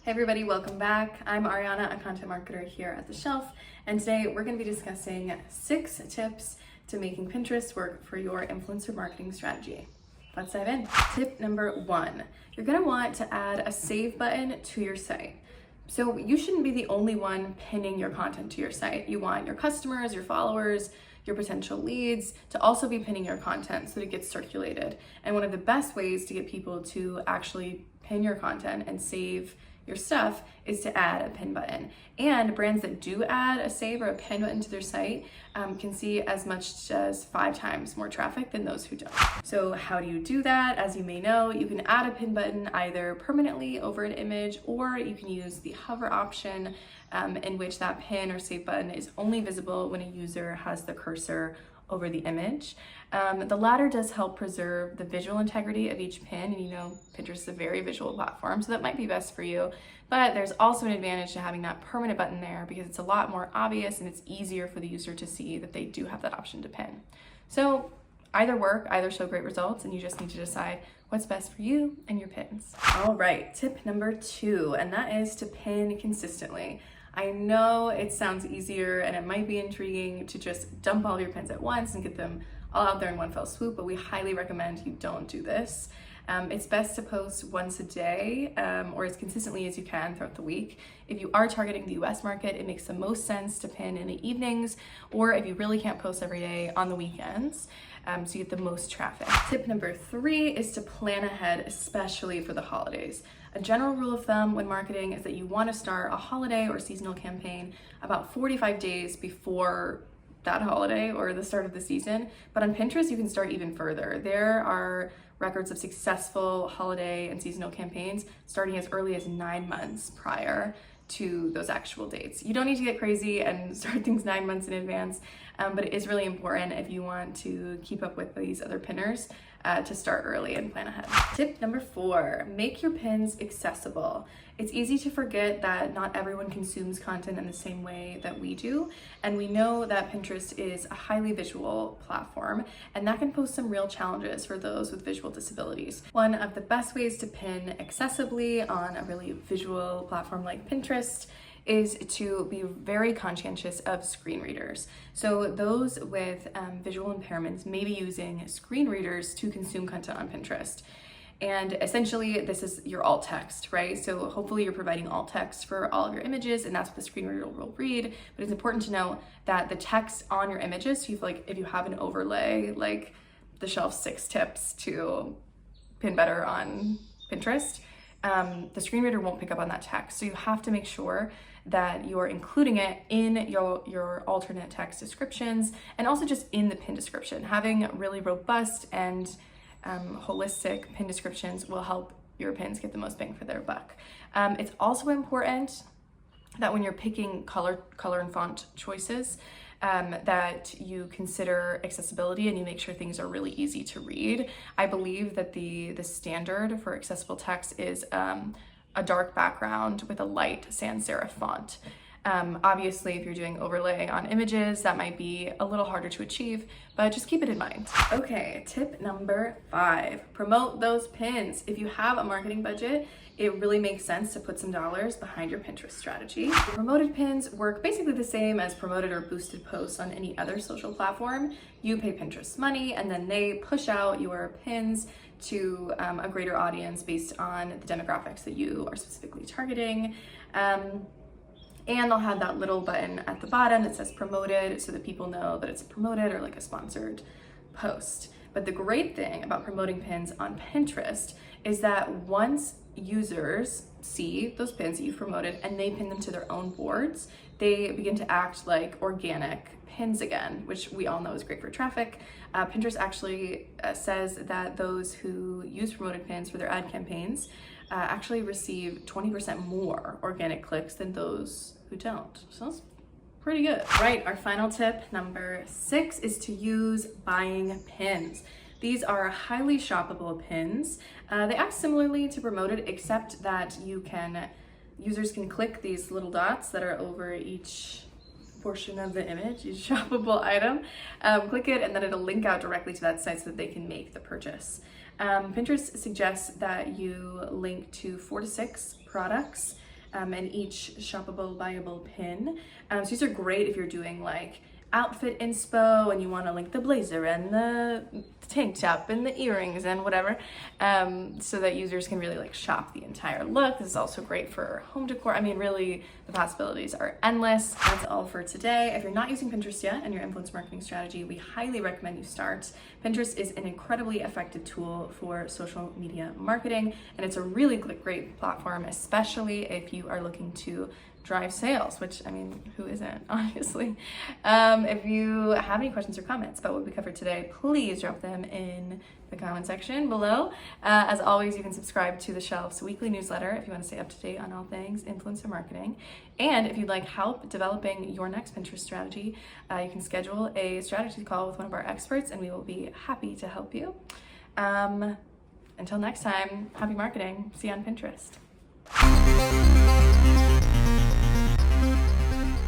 Hey everybody, welcome back. I'm Ariana, a content marketer here at The Shelf, and today we're going to be discussing 6 tips to making Pinterest work for your influencer marketing strategy. Let's dive in. Tip number 1, you're going to want to add a save button to your site. So you shouldn't be the only one pinning your content to your site. You want your customers, your followers, your potential leads to also be pinning your content so that it gets circulated. And one of the best ways to get people to actually pin your content and save your stuff is to add a pin button. And brands that do add a save or a pin button to their site can see as much as 5 times more traffic than those who don't. So how do you do that? As you may know, you can add a pin button either permanently over an image, or you can use the hover option in which that pin or save button is only visible when a user has the cursor over the image. The latter does help preserve the visual integrity of each pin, and you know Pinterest is a very visual platform, so that might be best for you. But there's also an advantage to having that permanent button there because it's a lot more obvious and it's easier for the user to see that they do have that option to pin. So either work, either show great results, and you just need to decide what's best for you and your pins. All right, tip number 2, and that is to pin consistently. I know it sounds easier and it might be intriguing to just dump all of your pins at once and get them all out there in one fell swoop, but we highly recommend you don't do this. It's best to post once a day or as consistently as you can throughout the week. If you are targeting the US market, it makes the most sense to pin in the evenings, or if you really can't post every day, on the weekends, so you get the most traffic. Tip number 3 is to plan ahead, especially for the holidays. A general rule of thumb when marketing is that you want to start a holiday or seasonal campaign about 45 days before that holiday or the start of the season. But on Pinterest, you can start even further. There are records of successful holiday and seasonal campaigns starting as early as 9 months prior to those actual dates. You don't need to get crazy and start things 9 months in advance, but it is really important if you want to keep up with these other pinners to start early and plan ahead. Tip number 4, make your pins accessible. It's easy to forget that not everyone consumes content in the same way that we do, and we know that Pinterest is a highly visual platform, and that can pose some real challenges for those with visual disabilities. One of the best ways to pin accessibly on a really visual platform like Pinterest is to be very conscientious of screen readers. So those with visual impairments may be using screen readers to consume content on Pinterest. And essentially this is your alt text, right? So hopefully you're providing alt text for all of your images, and that's what the screen reader will read. But it's important to know that the text on your images, so if you have an overlay like The Shelf 6 tips to pin better on Pinterest, the screen reader won't pick up on that text. So you have to make sure that you're including it in your alternate text descriptions, and also just in the pin description. Having really robust and holistic pin descriptions will help your pins get the most bang for their buck. It's also important that when you're picking color and font choices, that you consider accessibility and you make sure things are really easy to read. I believe that the standard for accessible text is a dark background with a light sans serif font. Obviously, if you're doing overlay on images, that might be a little harder to achieve, but just keep it in mind. Okay, tip number 5, promote those pins. If you have a marketing budget, it really makes sense to put some dollars behind your Pinterest strategy. Promoted pins work basically the same as promoted or boosted posts on any other social platform. You pay Pinterest money, and then they push out your pins to a greater audience based on the demographics that you are specifically targeting. And they'll have that little button at the bottom that says promoted, so that people know that it's promoted or like a sponsored post. But the great thing about promoting pins on Pinterest is that once users see those pins that you've promoted and they pin them to their own boards, they begin to act like organic pins again, which we all know is great for traffic. Pinterest actually says that those who use promoted pins for their ad campaigns actually receive 20% more organic clicks than those who don't. So that's pretty good. Right, our final tip, number 6, is to use buying pins. These are highly shoppable pins. They act similarly to promoted, except that users can click these little dots that are over each portion of the image, each shoppable item, click it, and then it'll link out directly to that site so that they can make the purchase. Pinterest suggests that you link to 4 to 6 products and each shoppable, buyable pin. So these are great if you're doing like outfit inspo and you want to link the blazer and the tank top and the earrings and whatever, so that users can really like shop the entire look. This is also great for home decor. I mean, really, the possibilities are endless. That's all for today. If you're not using Pinterest yet in your influencer marketing strategy, we highly recommend you start. Pinterest is an incredibly effective tool for social media marketing, and it's a really great platform, especially if you are looking to drive sales, which, I mean, who isn't, obviously. If you have any questions or comments about what we covered today, please drop them in the comment section below. As always, you can subscribe to The Shelf's weekly newsletter if you want to stay up to date on all things influencer marketing. And if you'd like help developing your next Pinterest strategy, you can schedule a strategy call with one of our experts, and we will be happy to help you. Until next time, happy marketing. See you on Pinterest.